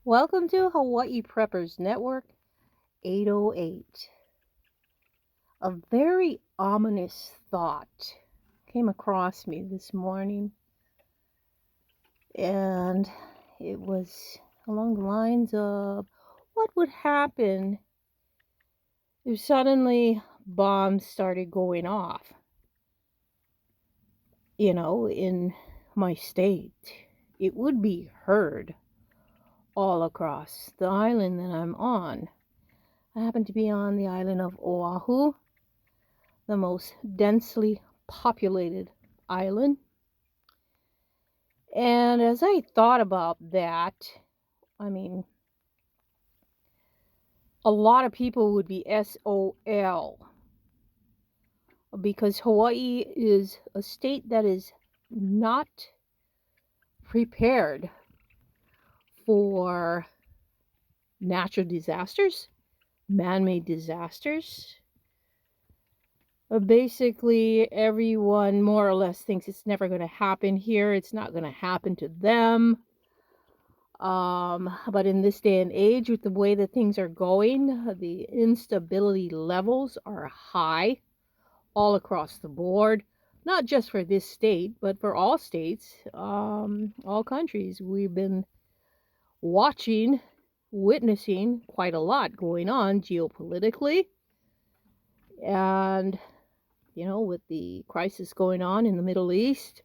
Welcome to Hawaii Preppers Network 808. A very ominous thought came across me this morning, and it was along the lines of what would happen if suddenly bombs started going off, in my state. It would be heard all across the island that I'm on. I happen to be on the island of Oahu, the most densely populated island. And as I thought about that, I mean, a lot of people would be SOL because Hawaii is a state that is not prepared for natural disasters, man made disasters. Basically, everyone more or less thinks it's never going to happen here. It's not going to happen to them. But in this day and age, with the way that things are going, the instability levels are high all across the board, not just for this state, but for all states, all countries. We've been watching, witnessing quite a lot going on geopolitically. And, with the crisis going on in the Middle East,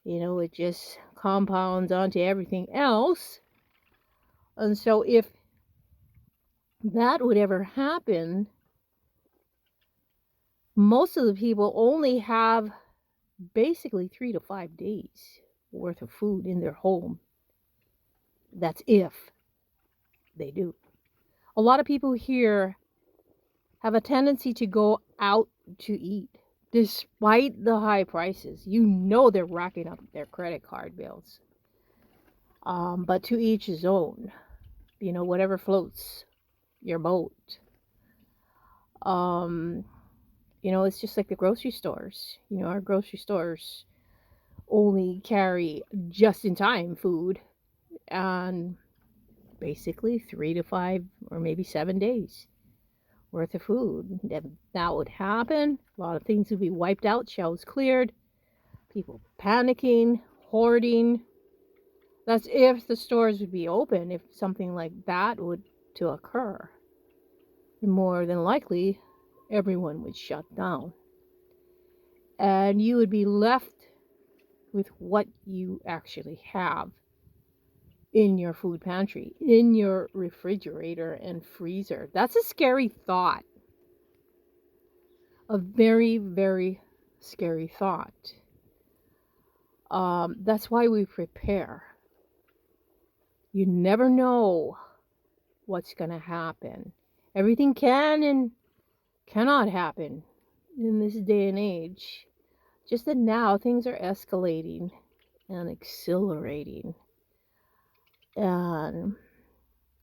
it just compounds onto everything else. And so if that would ever happen, most of the people only have basically 3 to 5 days worth of food in their home. That's if they do. A lot of people here have a tendency to go out to eat despite the high prices. They're racking up their credit card bills. But to each his own, whatever floats your boat. It's just like the grocery stores. Our grocery stores only carry just in time food and basically 3 to 5 or maybe 7 days worth of food. If that would happen, a lot of things would be wiped out, shelves cleared, people panicking, hoarding. That's if the stores would be open, if something like that would to occur. More than likely, everyone would shut down. And you would be left with what you actually have in your food pantry, in your refrigerator and freezer. That's a scary thought. A very, very scary thought. That's why we prepare. You never know what's going to happen. Everything can and cannot happen in this day and age. Just that now things are escalating and accelerating. And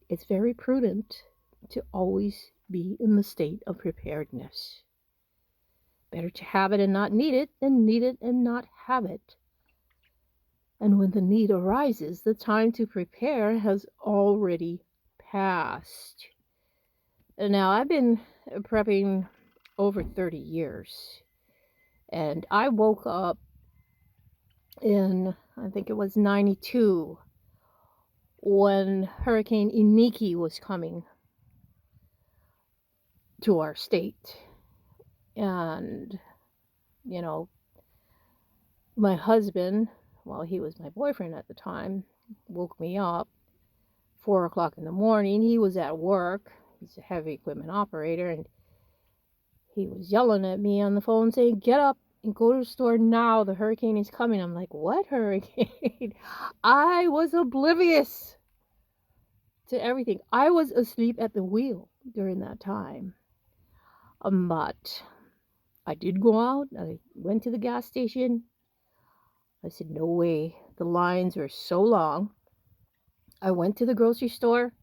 it's very prudent to always be in the state of preparedness. Better to have it and not need it than need it and not have it. And when the need arises, the time to prepare has already passed. Now, I've been prepping over 30 years. And I woke up in, I think it was 92, when Hurricane Iniki was coming to our state. And, my husband, well, he was my boyfriend at the time, woke me up 4 o'clock in the morning. He was at work. He's a heavy equipment operator, and he was yelling at me on the phone saying, "Get up and go to the store now. The hurricane is coming." I'm like, "What hurricane?" I was oblivious to everything. I was asleep at the wheel during that time. But I did go out. I went to the gas station. I said, "No way. The lines are so long." I went to the grocery store.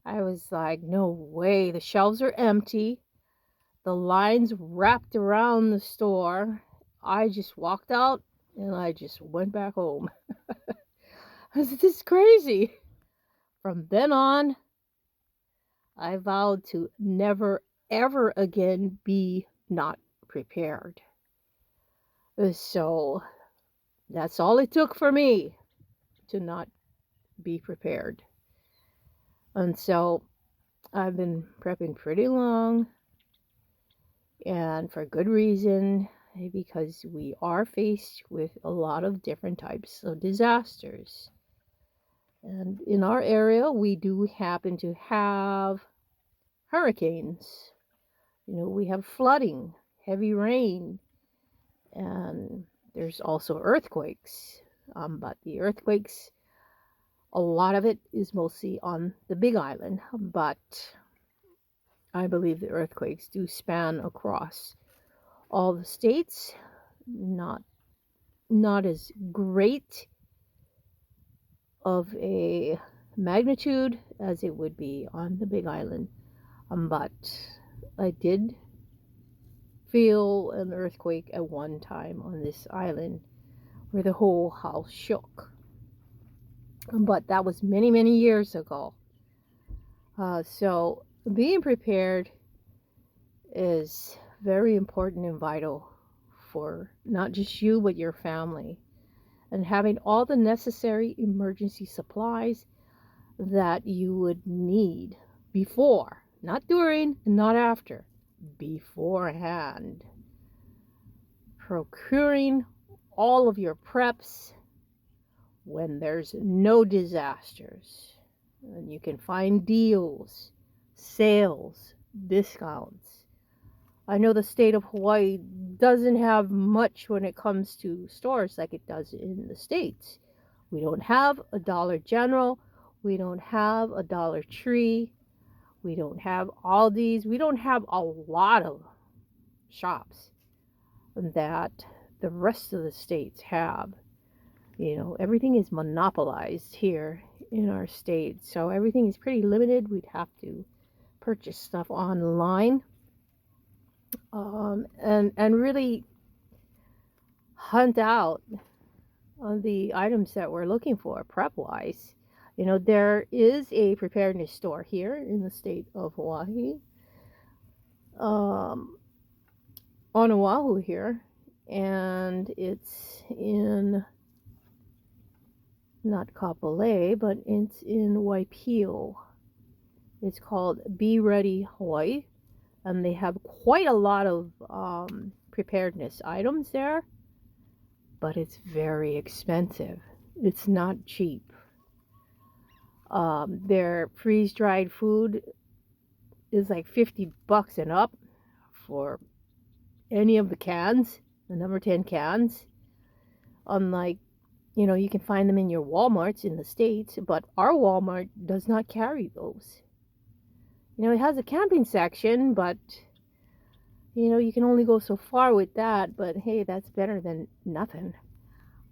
I was like, "No way. The shelves are empty. The lines wrapped around the store." I just walked out and I just went back home. I said, "This is crazy." From then on, I vowed to never, ever again be not prepared. So that's all it took for me to not be prepared. And so I've been prepping pretty long and for good reason, because we are faced with a lot of different types of disasters. And in our area, we do happen to have hurricanes. We have flooding, heavy rain, and there's also earthquakes. But the earthquakes, a lot of it is mostly on the Big Island, but I believe the earthquakes do span across all the states. Not not as great of a magnitude as it would be on the Big Island, but I did feel an earthquake at one time on this island where the whole house shook. But that was many, many years ago. So being prepared is very important and vital for not just you, but your family. And having all the necessary emergency supplies that you would need before, not during, not after, beforehand. Procuring all of your preps when there's no disasters. And you can find deals, sales, discounts. I know the state of Hawaii doesn't have much when it comes to stores like it does in the States. We don't have a Dollar General. We don't have a Dollar Tree. We don't have Aldi's. We don't have a lot of shops that the rest of the states have. Everything is monopolized here in our state, so everything is pretty limited. We'd have to purchase stuff online, and really hunt out the items that we're looking for prep wise. There is a preparedness store here in the state of Hawaii, on Oahu here, and it's in not Kapolei, but it's in Waipio. It's called Be Ready Hawaii, and they have quite a lot of preparedness items there, but it's very expensive. It's not cheap. Their freeze-dried food is like $50 and up for any of the cans, the number 10 cans. Unlike, you can find them in your Walmarts in the States, but our Walmart does not carry those. It has a camping section, but you can only go so far with that, but hey, that's better than nothing.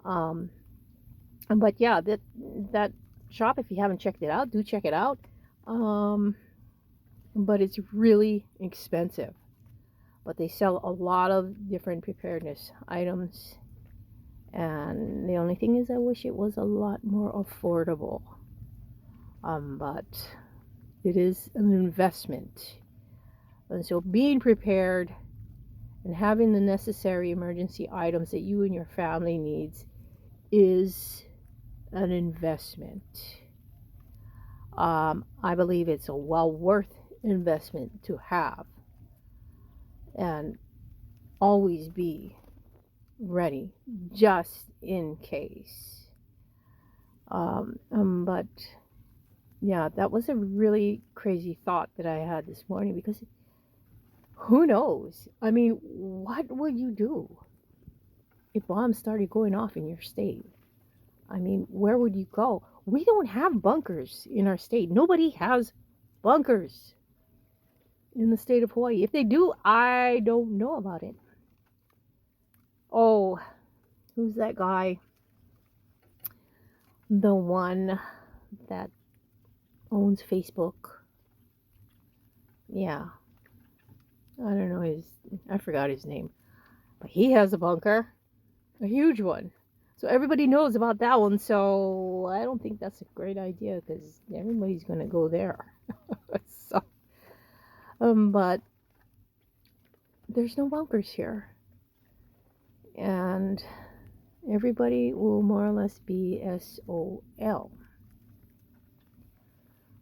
But yeah, that shop, if you haven't checked it out, do check it out. But it's really expensive. But they sell a lot of different preparedness items, and the only thing is I wish it was a lot more affordable. But it is an investment. And so being prepared and having the necessary emergency items that you and your family needs is an investment. I believe it's a well worth investment to have, and always be ready just in case. But yeah, that was a really crazy thought that I had this morning, because who knows? I mean, what would you do if bombs started going off in your state? I mean, where would you go? We don't have bunkers in our state. Nobody has bunkers in the state of Hawaii. If they do, I don't know about it. Oh, who's that guy? The one that owns Facebook. Yeah. I don't know I forgot his name. But he has a bunker. A huge one. So everybody knows about that one. So I don't think that's a great idea because everybody's going to go there. So, but there's no bunkers here. And everybody will more or less be SOL.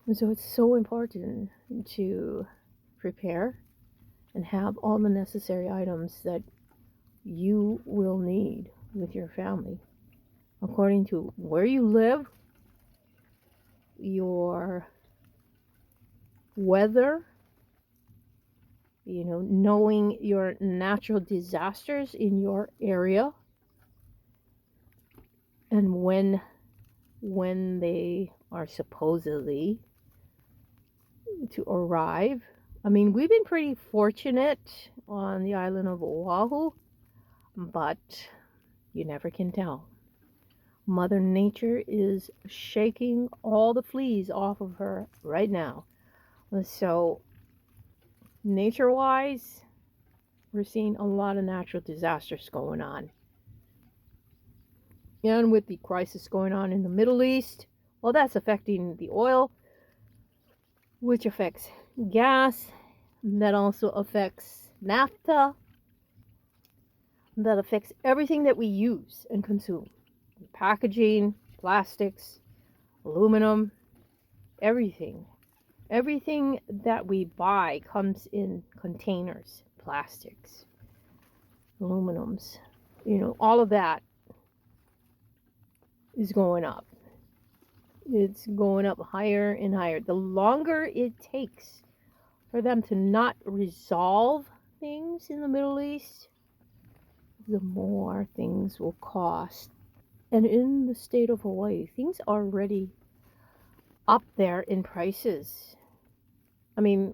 And so it's so important to prepare and have all the necessary items that you will need with your family according to where you live, your weather, knowing your natural disasters in your area and when they are supposedly to arrive. I mean, we've been pretty fortunate on the island of Oahu, but you never can tell. Mother Nature is shaking all the fleas off of her right now. So, nature wise, we're seeing a lot of natural disasters going on. And with the crisis going on in the Middle East, well, that's affecting the oil, which affects gas, that also affects naphtha, that affects everything that we use and consume. Packaging, plastics, aluminum, everything. Everything that we buy comes in containers, plastics, aluminums. All of that is going up. It's going up higher and higher. The longer it takes for them to not resolve things in the Middle East, the more things will cost. And in the state of Hawaii, things are already up there in prices. I mean,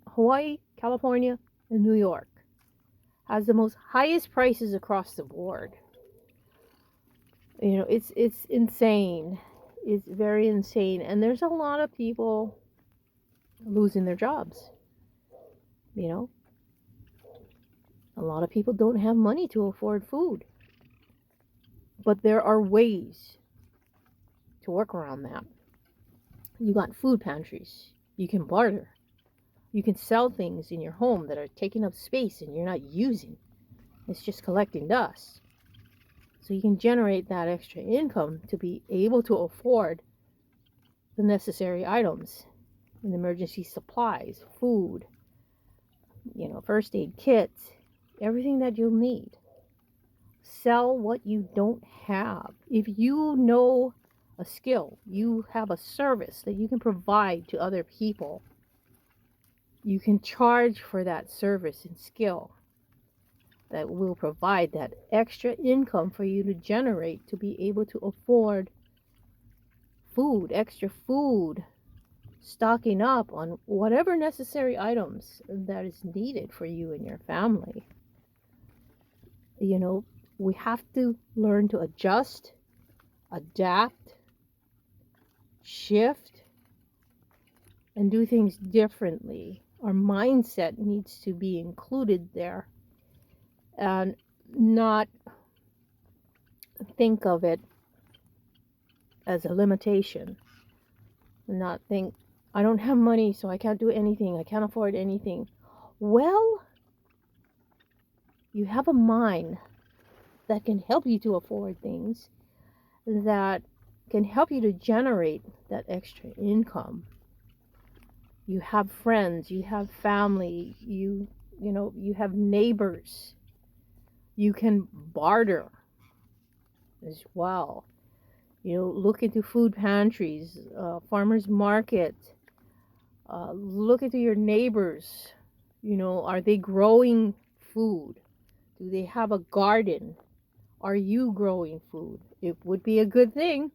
Hawaii, California, and New York has the most highest prices across the board. It's insane. It's very insane. And there's a lot of people losing their jobs. A lot of people don't have money to afford food. But there are ways to work around that. You got food pantries. You can barter. You can sell things in your home that are taking up space and you're not using. It's just collecting dust. So you can generate that extra income to be able to afford the necessary items and emergency supplies, food, first aid kits, everything that you'll need. Sell what you don't have. If you know a skill, you have a service that you can provide to other people, you can charge for that service and skill that will provide that extra income for you to generate to be able to afford food, extra food, stocking up on whatever necessary items that is needed for you and your family. We have to learn to adjust, adapt, shift, and do things differently. Our mindset needs to be included there and not think of it as a limitation. Not think, I don't have money, so I can't do anything. I can't afford anything. Well, you have a mind that can help you to afford things, that can help you to generate that extra income. You have friends, you have family, you have neighbors. You can barter as well. Look into food pantries, farmers market. Look into your neighbors. Are they growing food? Do they have a garden? Are you growing food? It would be a good thing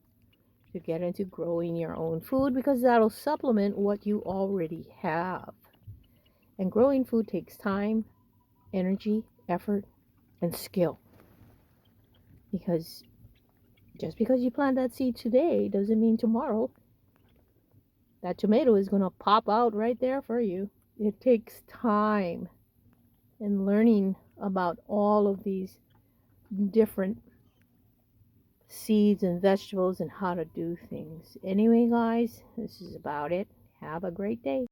to get into growing your own food because that'll supplement what you already have. And growing food takes time, energy, effort, and skill. Because just because you plant that seed today doesn't mean tomorrow that tomato is going to pop out right there for you. It takes time and learning about all of these different seeds and vegetables and how to do things. Anyway, guys, this is about it. Have a great day.